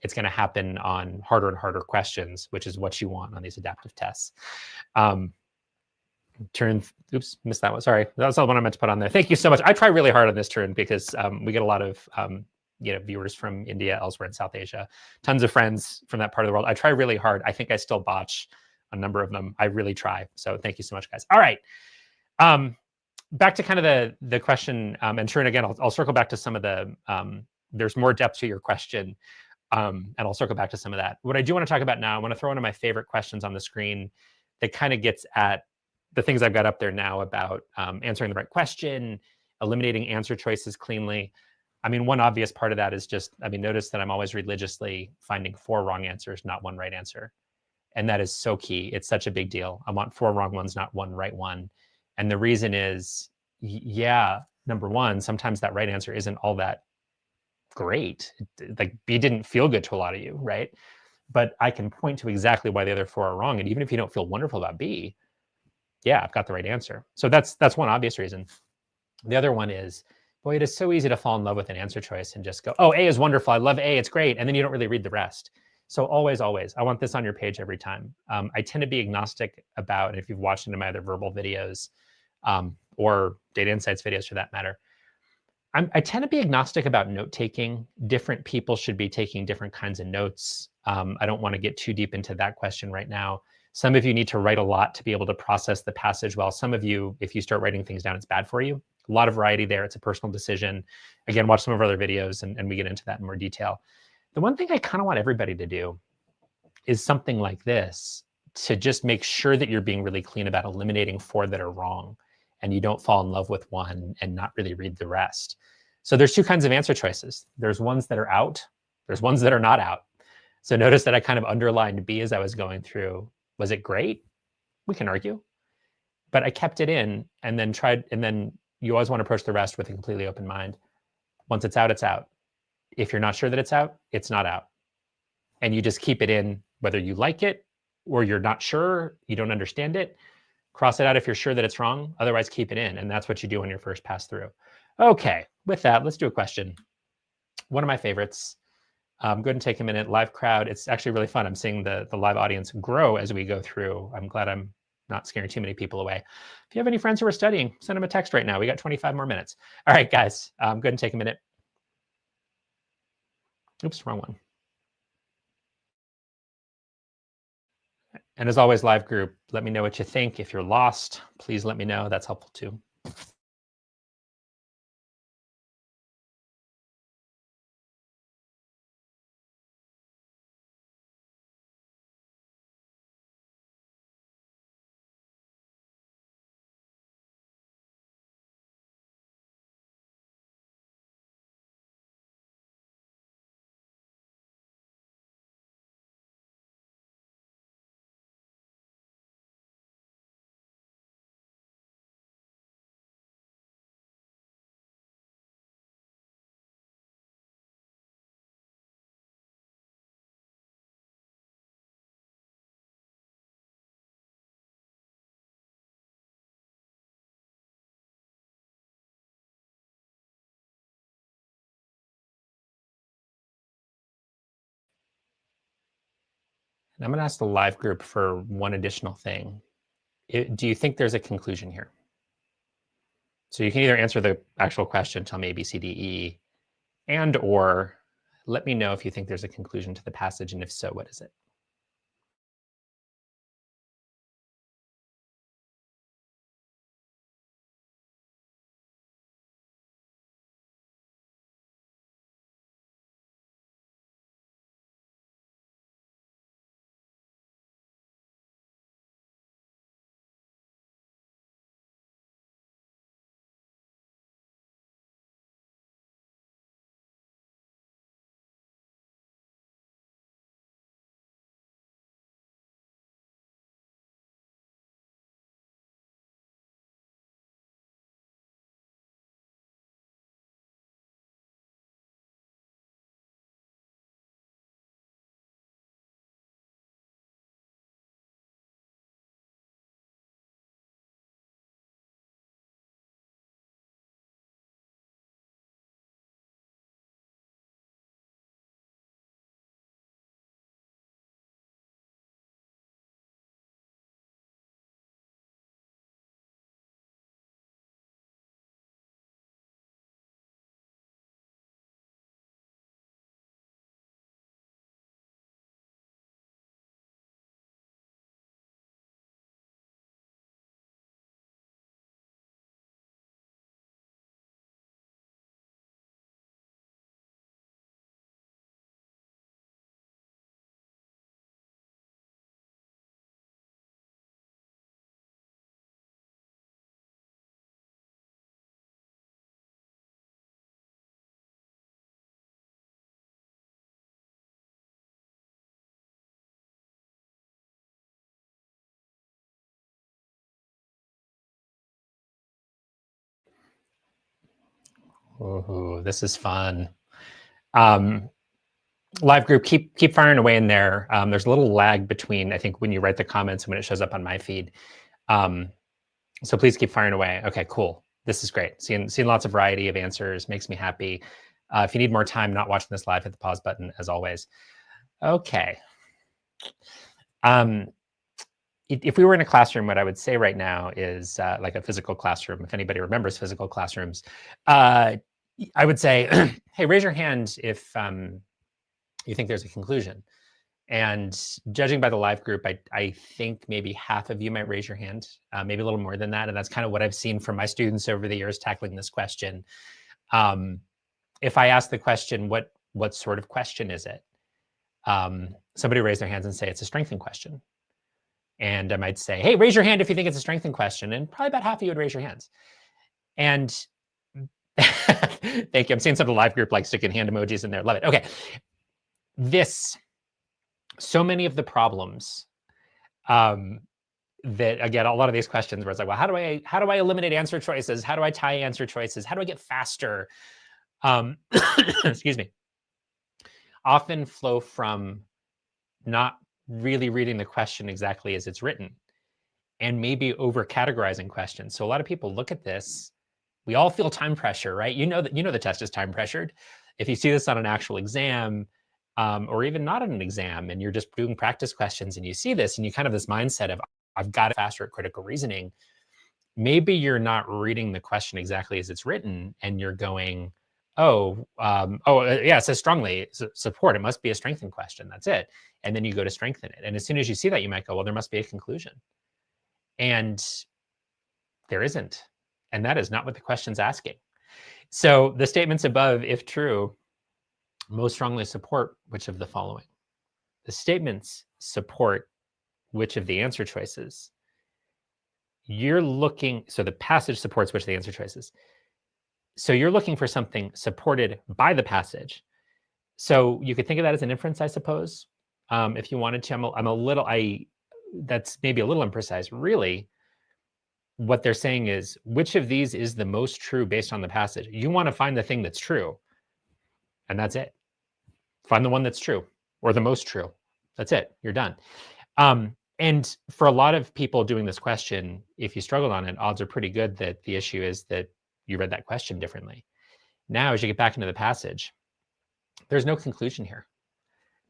it's going to happen on harder and harder questions, which is what you want on these adaptive tests. Oops, missed that one. Sorry, that was the one I meant to put on there. Thank you so much. I try really hard on this, Tarun, because we get a lot of viewers from India, elsewhere in South Asia, tons of friends from that part of the world. I try really hard. I think I still botch a number of them. I really try. So thank you so much, guys. All right. Back to kind of the question, and Tarun, again, I'll circle back to some of the, there's more depth to your question, and I'll circle back to some of that. What I do want to talk about now, I want to throw one of my favorite questions on the screen that kind of gets at the things I've got up there now about answering the right question, eliminating answer choices cleanly. I mean, one obvious part of that is just, notice that I'm always religiously finding 4 wrong answers, not 1 right answer. And that is so key. It's such a big deal. I want 4 wrong ones, not 1 right one. And the reason is, yeah, number 1, sometimes that right answer isn't all that great. Like B didn't feel good to a lot of you, right? But I can point to exactly why the other 4 are wrong. And even if you don't feel wonderful about B, yeah, I've got the right answer. So that's one obvious reason. The other one is, boy, it is so easy to fall in love with an answer choice and just go, oh, A is wonderful. I love A. It's great. And then you don't really read the rest. So always, always, I want this on your page every time. I tend to be agnostic about, and if you've watched any of my other verbal videos or data insights videos for that matter, I tend to be agnostic about note taking. Different people should be taking different kinds of notes. I don't want to get too deep into that question right now. Some of you need to write a lot to be able to process the passage, while some of you, if you start writing things down, it's bad for you. A lot of variety there. It's a personal decision. Again, watch some of our other videos and we get into that in more detail. The one thing I kind of want everybody to do is something like this, to just make sure that you're being really clean about eliminating 4 that are wrong and you don't fall in love with one and not really read the rest. So there's 2 kinds of answer choices. There's ones that are out. There's ones that are not out. So notice that I kind of underlined B as I was going through. Was it great? We can argue. But I kept it in and then tried, and then you always want to approach the rest with a completely open mind. Once it's out, it's out. If you're not sure that it's out, it's not out. And you just keep it in whether you like it or you're not sure, you don't understand it. Cross it out if you're sure that it's wrong. Otherwise, keep it in. And that's what you do on your first pass through. Okay, with that, let's do a question. One of my favorites. Go ahead and take a minute. Live crowd. It's actually really fun. I'm seeing the live audience grow as we go through. I'm glad I'm not scaring too many people away. If you have any friends who are studying, send them a text right now. We got 25 more minutes. All right, guys, go ahead and take a minute. Oops, wrong one. And as always, live group, let me know what you think. If you're lost, please let me know. That's helpful too. And I'm going to ask the live group for one additional thing. Do you think there's a conclusion here? So you can either answer the actual question, tell me A, B, C, D, E, and or let me know if you think there's a conclusion to the passage, and if so, what is it? Oh, this is fun. Live group, keep firing away in there. There's a little lag between, I think, when you write the comments and when it shows up on my feed. So please keep firing away. Okay, cool. This is great. Seeing lots of variety of answers makes me happy. If you need more time not watching this live, hit the pause button as always. Okay. If we were in a classroom, what I would say right now is like a physical classroom. If anybody remembers physical classrooms, I would say, hey, raise your hand if you think there's a conclusion. And judging by the live group, I think maybe half of you might raise your hand, maybe a little more than that. And that's kind of what I've seen from my students over the years tackling this question. If I ask the question, what sort of question is it? Somebody raise their hands and say it's a strengthening question. And I might say, hey, raise your hand if you think it's a strengthening question. And probably about half of you would raise your hands. And thank you. I'm seeing some of the live group like sticking hand emojis in there. Love it. Okay. So many of the problems that, again, a lot of these questions where it's like, well, how do I eliminate answer choices? How do I tie answer choices? How do I get faster? Excuse me. Often flow from not really reading the question exactly as it's written and maybe over categorizing questions. So a lot of people look at this. We all feel time pressure, right? You know the test is time pressured. If you see this on an actual exam, or even not on an exam, and you're just doing practice questions and you see this and you kind of this mindset of, I've got it faster at critical reasoning, maybe you're not reading the question exactly as it's written and you're going, yeah, it says strongly support. It must be a strengthen question. That's it. And then you go to strengthen it. And as soon as you see that, you might go, well, there must be a conclusion. And there isn't. And that is not what the question's asking. So the statements above, if true, most strongly support which of the following? The statements support which of the answer choices? So the passage supports which of the answer choices. So you're looking for something supported by the passage. So you could think of that as an inference, I suppose, if you wanted to. That's maybe a little imprecise. Really, what they're saying is, which of these is the most true based on the passage? You want to find the thing that's true, and that's it. Find the one that's true or the most true. That's it. You're done. And for a lot of people doing this question, if you struggled on it, odds are pretty good that the issue is that you read that question differently. Now, as you get back into the passage, there's no conclusion here.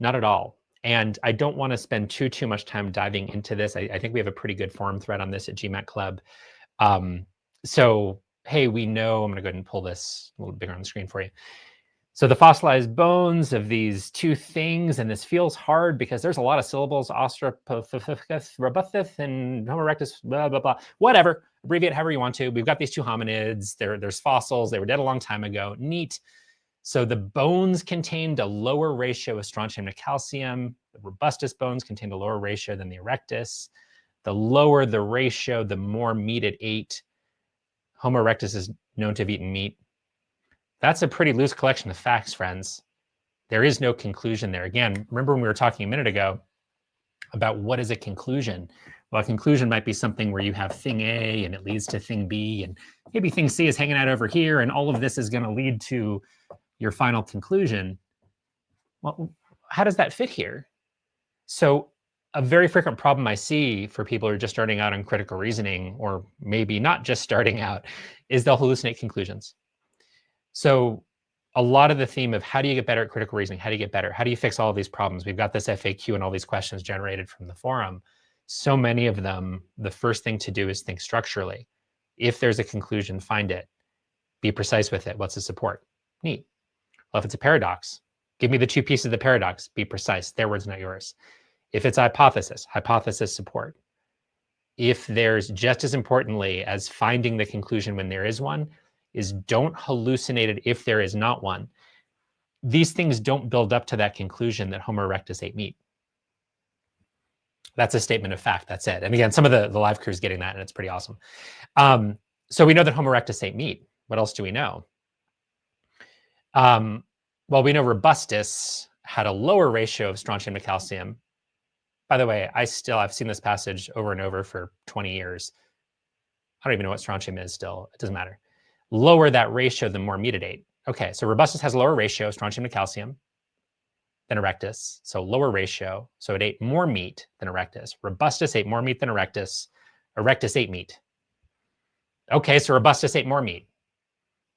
Not at all. And I don't want to spend too much time diving into this. I think we have a pretty good forum thread on this at GMAT Club. So, hey, we know, I'm going to go ahead and pull this a little bigger on the screen for you. So the fossilized bones of these two things, and this feels hard because there's a lot of syllables, Australopithecus robusteth and Homo erectus, blah, blah, blah, whatever, abbreviate however you want to. We've got these two hominids, there's fossils, they were dead a long time ago, neat. So the bones contained a lower ratio of strontium to calcium. The robustus bones contained a lower ratio than the erectus. The lower the ratio, the more meat it ate. Homo erectus is known to have eaten meat. That's a pretty loose collection of facts, friends. There is no conclusion there. Again, remember when we were talking a minute ago about what is a conclusion? Well, a conclusion might be something where you have thing A and it leads to thing B, and maybe thing C is hanging out over here, and all of this is going to lead to your final conclusion. Well, how does that fit here? So a very frequent problem I see for people who are just starting out on critical reasoning, or maybe not just starting out, is they'll hallucinate conclusions. So a lot of the theme of how do you get better at critical reasoning? How do you get better? How do you fix all of these problems? We've got this FAQ and all these questions generated from the forum. So many of them, the first thing to do is think structurally. If there's a conclusion, find it. Be precise with it. What's the support? Neat. Well, if it's a paradox, give me the two pieces of the paradox. Be precise. Their words, not yours. If it's a hypothesis support. If there's, just as importantly as finding the conclusion when there is one, is don't hallucinate it if there is not one. These things don't build up to that conclusion that Homo erectus ate meat. That's a statement of fact. That's it. And again, some of the live crew is getting that, and it's pretty awesome. So we know that Homo erectus ate meat. What else do we know? Well, we know robustus had a lower ratio of strontium to calcium. By the way, I've seen this passage over and over for 20 years. I don't even know what strontium is still. It doesn't matter. Lower that ratio, the more meat it ate. Okay, so robustus has lower ratio, strontium to calcium, than erectus. So lower ratio. So it ate more meat than erectus. Robustus ate more meat than erectus. Erectus ate meat. Okay, so robustus ate more meat.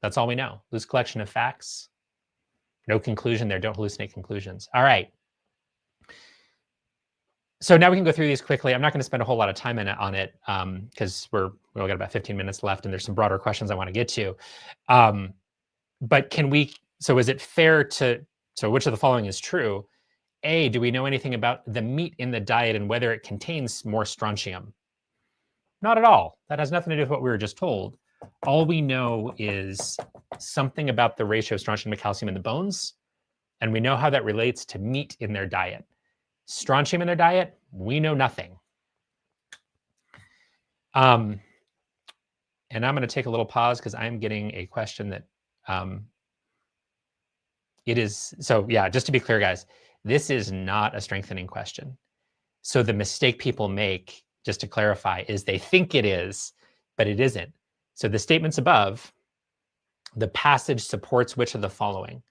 That's all we know. Loose collection of facts. No conclusion there. Don't hallucinate conclusions. All right. So now we can go through these quickly. I'm not going to spend a whole lot of time on it because we've got about 15 minutes left, and there's some broader questions I want to get to. But can we? So is it fair to? So which of the following is true? A, do we know anything about the meat in the diet and whether it contains more strontium? Not at all. That has nothing to do with what we were just told. All we know is something about the ratio of strontium to calcium in the bones, and we know how that relates to meat in their diet. Strontium in their diet, we know nothing. And I'm going to take a little pause because I'm getting a question that it is. So yeah, just to be clear, guys, this is not a strengthening question. So the mistake people make, just to clarify, is they think it is, but it isn't. So the statements above, the passage supports which of the following?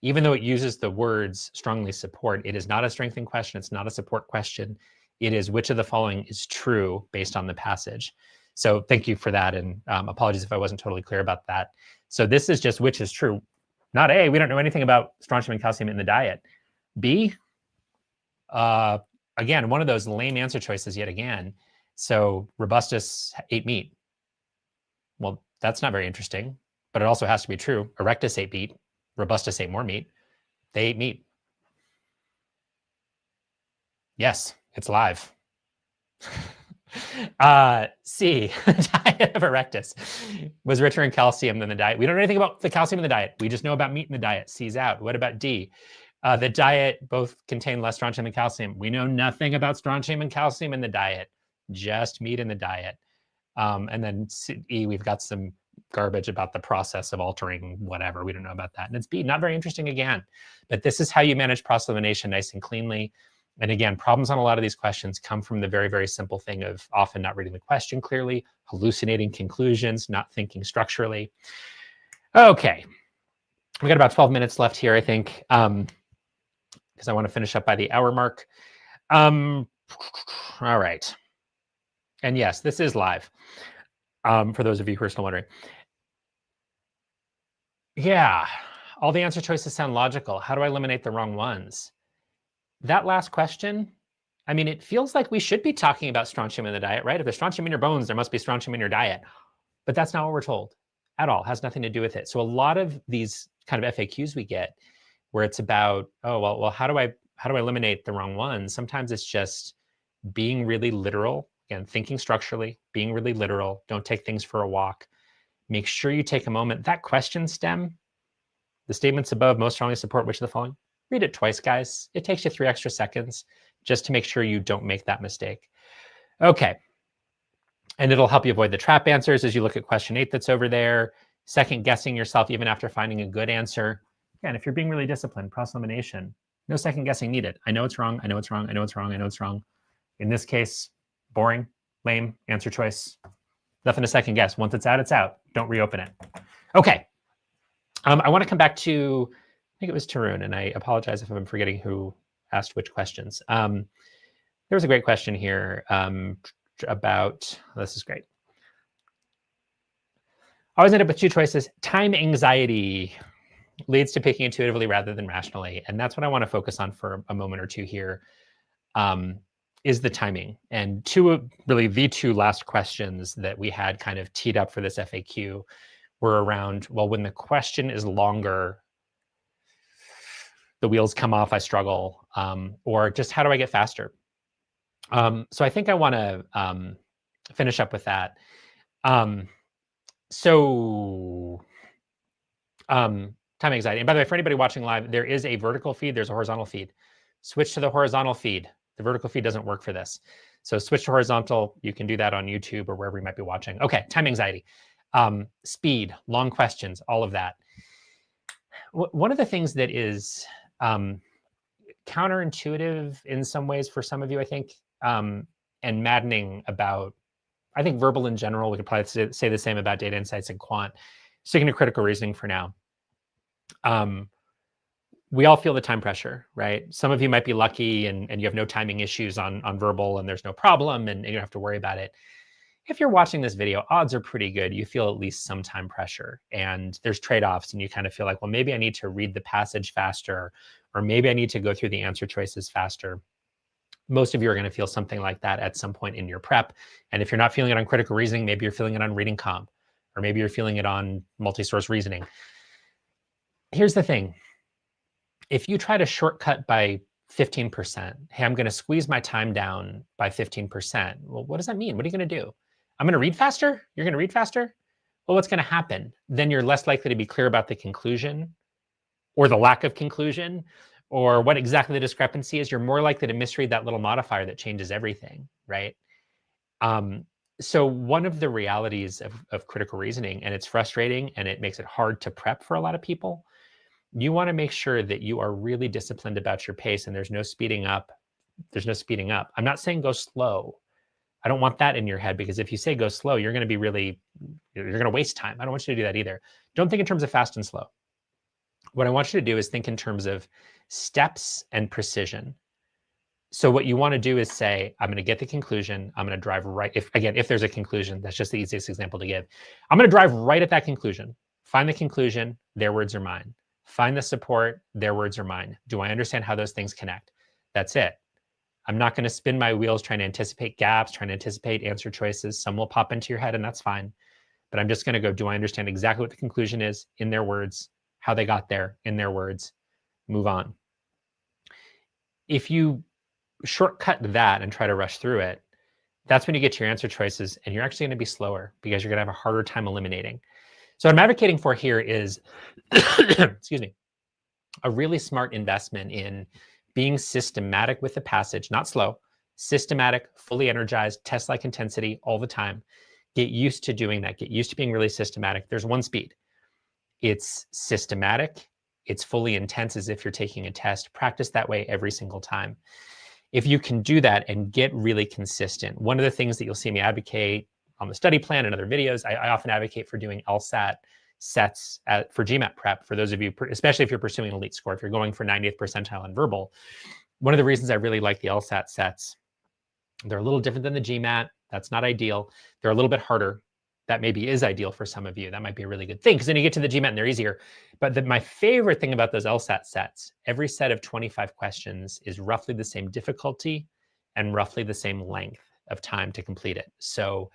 Even though it uses the words strongly support, it is not a strengthening question. It's not a support question. It is which of the following is true based on the passage. So thank you for that. And apologies if I wasn't totally clear about that. So this is just which is true. Not A, we don't know anything about strontium and calcium in the diet. B, again, one of those lame answer choices yet again. So robustus ate meat. Well, that's not very interesting, but it also has to be true. Erectus ate meat. Robustus ate more meat. They ate meat. Yes, it's live. C, diet of erectus was richer in calcium than the diet. We don't know anything about the calcium in the diet. We just know about meat in the diet. C's out. What about D? The diet both contain less strontium and calcium. We know nothing about strontium and calcium in the diet, just meat in the diet. And then E, we've got some garbage about the process of altering whatever. We don't know about that. And it's B, not very interesting again. But this is how you manage cross-elimination nice and cleanly. And again, problems on a lot of these questions come from the very, very simple thing of often not reading the question clearly, hallucinating conclusions, not thinking structurally. Okay. We got about 12 minutes left here, I think, because I want to finish up by the hour mark. All right. And yes, this is live, for those of you who are still wondering. Yeah, all the answer choices sound logical. How do I eliminate the wrong ones? That last question, I mean, it feels like we should be talking about strontium in the diet, right? If there's strontium in your bones, there must be strontium in your diet. But that's not what we're told at all. It has nothing to do with it. So a lot of these kind of FAQs we get where it's about, oh, well, how do I eliminate the wrong ones? Sometimes it's just being really literal, again, thinking structurally, being really literal. Don't take things for a walk. Make sure you take a moment. That question stem, the statements above most strongly support which of the following? Read it twice, guys. It takes you 3 extra seconds just to make sure you don't make that mistake. Okay. And it'll help you avoid the trap answers as you look at question 8 that's over there. Second guessing yourself even after finding a good answer. Again, if you're being really disciplined, cross-elimination, no second guessing needed. I know it's wrong. I know it's wrong. I know it's wrong. I know it's wrong. In this case, boring, lame, answer choice. Nothing to second guess. Once it's out, it's out. Don't reopen it. Okay. I want to come back to, I think it was Tarun, and I apologize if I'm forgetting who asked which questions. There was a great question here about, this is great. Always end up with 2 choices. Time anxiety leads to picking intuitively rather than rationally. And that's what I want to focus on for a moment or two here, is the timing. And really the 2 last questions that we had kind of teed up for this FAQ were around, well, when the question is longer, the wheels come off, I struggle, or just how do I get faster? So I think I want to finish up with that. Time anxiety. And by the way, for anybody watching live, there is a vertical feed. There's a horizontal feed. Switch to the horizontal feed. The vertical feed doesn't work for this. So switch to horizontal. You can do that on YouTube or wherever you might be watching. Okay, time anxiety. Speed, long questions, all of that. One of the things that is counterintuitive in some ways for some of you, I think, and maddening about, I think, verbal in general, we could probably say the same about data insights and quant. Sticking to critical reasoning for now. We all feel the time pressure, right? Some of you might be lucky and you have no timing issues on verbal and there's no problem and you don't have to worry about it. If you're watching this video, odds are pretty good you feel at least some time pressure and there's trade-offs and you kind of feel like, well, maybe I need to read the passage faster or maybe I need to go through the answer choices faster. Most of you are going to feel something like that at some point in your prep. And if you're not feeling it on critical reasoning, maybe you're feeling it on reading comp, or maybe you're feeling it on multi-source reasoning. Here's the thing. If you try to shortcut by 15%, hey, I'm going to squeeze my time down by 15%. Well, what does that mean? What are you going to do? I'm going to read faster? You're going to read faster? Well, what's going to happen? Then you're less likely to be clear about the conclusion or the lack of conclusion or what exactly the discrepancy is. You're more likely to misread that little modifier that changes everything, right? So one of the realities of critical reasoning, and it's frustrating and it makes it hard to prep for a lot of people, you want to make sure that you are really disciplined about your pace and there's no speeding up. There's no speeding up. I'm not saying go slow. I don't want that in your head because if you say go slow, you're going to be you're going to waste time. I don't want you to do that either. Don't think in terms of fast and slow. What I want you to do is think in terms of steps and precision. So what you want to do is say, I'm going to get the conclusion. I'm going to drive right. If there's a conclusion, that's just the easiest example to give. I'm going to drive right at that conclusion. Find the conclusion. Their words are mine. Find the support, their words are mine. Do I understand how those things connect? That's it. I'm not going to spin my wheels trying to anticipate gaps, trying to anticipate answer choices. Some will pop into your head and that's fine. But I'm just going to go, do I understand exactly what the conclusion is in their words, how they got there in their words, move on. If you shortcut that and try to rush through it, that's when you get to your answer choices and you're actually going to be slower because you're going to have a harder time eliminating. So what I'm advocating for here is, excuse me, a really smart investment in being systematic with the passage, not slow, systematic, fully energized, test-like intensity all the time. Get used to doing that. Get used to being really systematic. There's one speed. It's systematic. It's fully intense as if you're taking a test. Practice that way every single time. If you can do that and get really consistent, one of the things that you'll see me advocate on the study plan and other videos, I often advocate for doing LSAT sets for GMAT prep. For those of you, especially if you're pursuing an elite score, if you're going for 90th percentile in verbal, one of the reasons I really like the LSAT sets, they're a little different than the GMAT. That's not ideal. They're a little bit harder. That maybe is ideal for some of you. That might be a really good thing because then you get to the GMAT and they're easier. But my favorite thing about those LSAT sets, every set of 25 questions is roughly the same difficulty and roughly the same length of time to complete it. So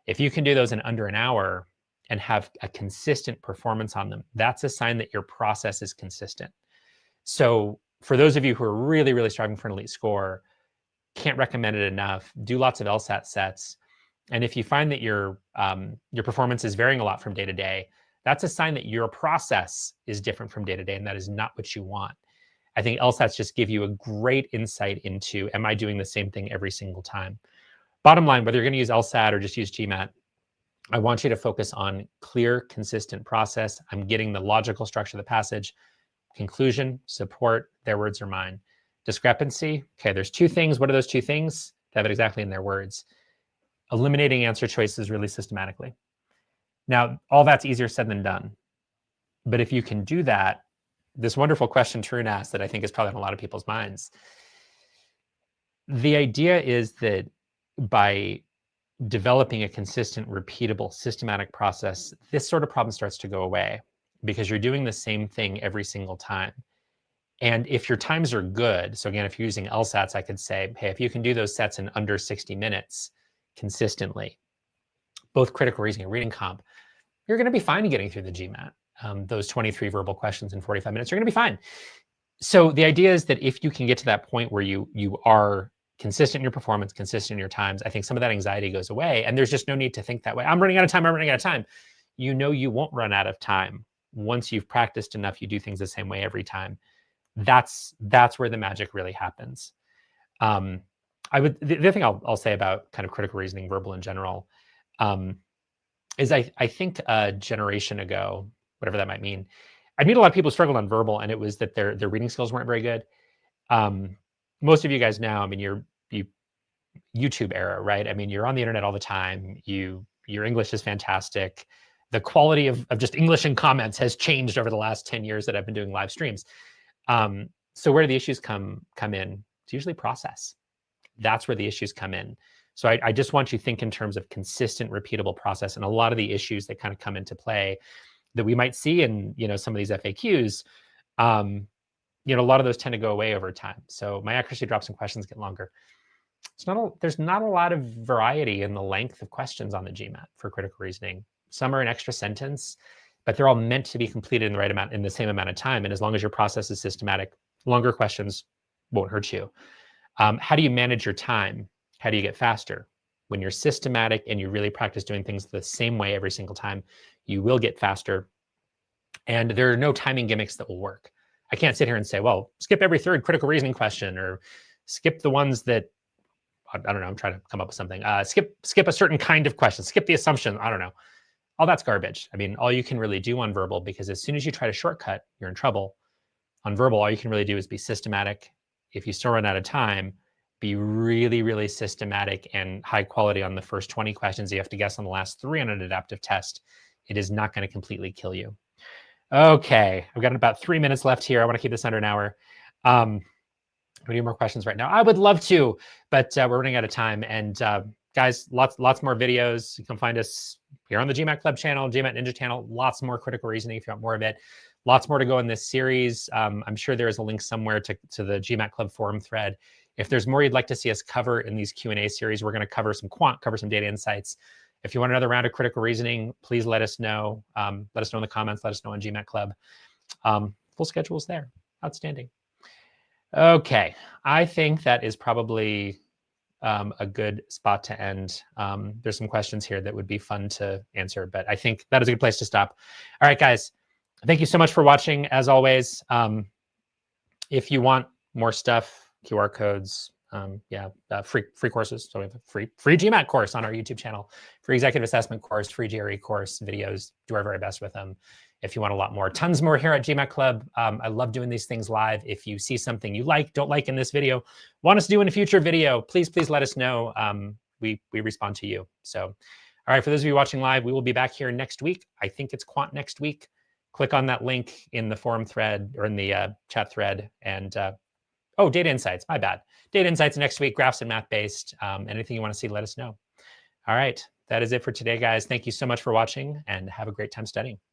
if you can do those in under an hour and have a consistent performance on them, that's a sign that your process is consistent. So for those of you who are really, really striving for an elite score, can't recommend it enough. Do lots of LSAT sets. And if you find that your performance is varying a lot from day to day, that's a sign that your process is different from day to day, and that is not what you want. I think LSATs just give you a great insight into, am I doing the same thing every single time? Bottom line, whether you're going to use LSAT or just use GMAT, I want you to focus on clear, consistent process. I'm getting the logical structure of the passage, conclusion, support, their words are mine. Discrepancy, okay, there's two things. What are those two things? They have it exactly in their words. Eliminating answer choices really systematically. Now, all that's easier said than done. But if you can do that, this wonderful question Tarun asked that I think is probably on a lot of people's minds. The idea is that by developing a consistent, repeatable, systematic process, this sort of problem starts to go away because you're doing the same thing every single time. And if your times are good, so again, if you're using LSATs, I could say, hey, if you can do those sets in under 60 minutes consistently, both critical reasoning and reading comp, you're going to be fine getting through the GMAT. Those 23 verbal questions in 45 minutes, you're going to be fine. So the idea is that if you can get to that point where you are consistent in your performance, consistent in your times, I think some of that anxiety goes away and there's just no need to think that way. I'm running out of time, I'm running out of time. You know you won't run out of time. Once you've practiced enough, you do things the same way every time. That's where the magic really happens. The other thing I'll say about kind of critical reasoning, verbal in general, is I think a generation ago, whatever that might mean, I meet a lot of people who struggled on verbal, and it was that their reading skills weren't very good. Most of you guys now, I mean, you YouTube era, right? I mean, you're on the internet all the time. Your English is fantastic. the quality of just English and comments has changed over the last 10 years that I've been doing live streams. So where do the issues come in? It's usually process. That's where the issues come in. So I just want you to think in terms of consistent, repeatable process, and a lot of the issues that kind of come into play that we might see in some of these FAQs. A lot of those tend to go away over time. So my accuracy drops and questions get longer. There's not a lot of variety in the length of questions on the GMAT for critical reasoning. Some are an extra sentence, but they're all meant to be completed in the right amount, in the same amount of time. And as long as your process is systematic, longer questions won't hurt you. How do you manage your time? How do you get faster? When you're systematic and you really practice doing things the same way every single time, you will get faster. And there are no timing gimmicks that will work. I can't sit here and say, well, skip every third critical reasoning question, or skip the ones that, I don't know, I'm trying to come up with something. Skip a certain kind of question, skip the assumption, I don't know. All that's garbage. I mean, all you can really do on verbal, because as soon as you try to shortcut, you're in trouble. On verbal, all you can really do is be systematic. If you still run out of time, be really, really systematic and high quality on the first 20 questions you have to guess on the last 3 on an adaptive test. It is not going to completely kill you. Okay, I've got about 3 minutes left here. I want to keep this under an hour. We need more questions right now. I would love to, but we're running out of time. And guys, lots more videos. You can find us here on the GMAT Club channel, GMAT Ninja channel. Lots more critical reasoning if you want more of it. Lots more to go in this series. I'm sure there is a link somewhere to the GMAT Club forum thread. If there's more you'd like to see us cover in these Q&A series, we're going to cover some quant, cover some data insights. If you want another round of critical reasoning, please let us know. Let us know in the comments. Let us know on GMAT Club. Full schedule is there. Outstanding. Okay, I think that is probably a good spot to end. There's some questions here that would be fun to answer, but I think that is a good place to stop. All right, guys, thank you so much for watching. As always, if you want more stuff, QR codes, free courses. So we have a free GMAT course on our YouTube channel, free executive assessment course, free GRE course, videos, do our very best with them. If you want a lot more, tons more here at GMAT Club. I love doing these things live. If you see something you don't like in this video, want us to do in a future video, please let us know. We respond to you. So, all right, for those of you watching live, we will be back here next week. I think it's quant next week. Click on that link in the forum thread or in the chat thread. And oh, data insights, my bad. Data insights next week, graphs and math-based. Anything you want to see, let us know. All right, that is it for today, guys. Thank you so much for watching, and have a great time studying.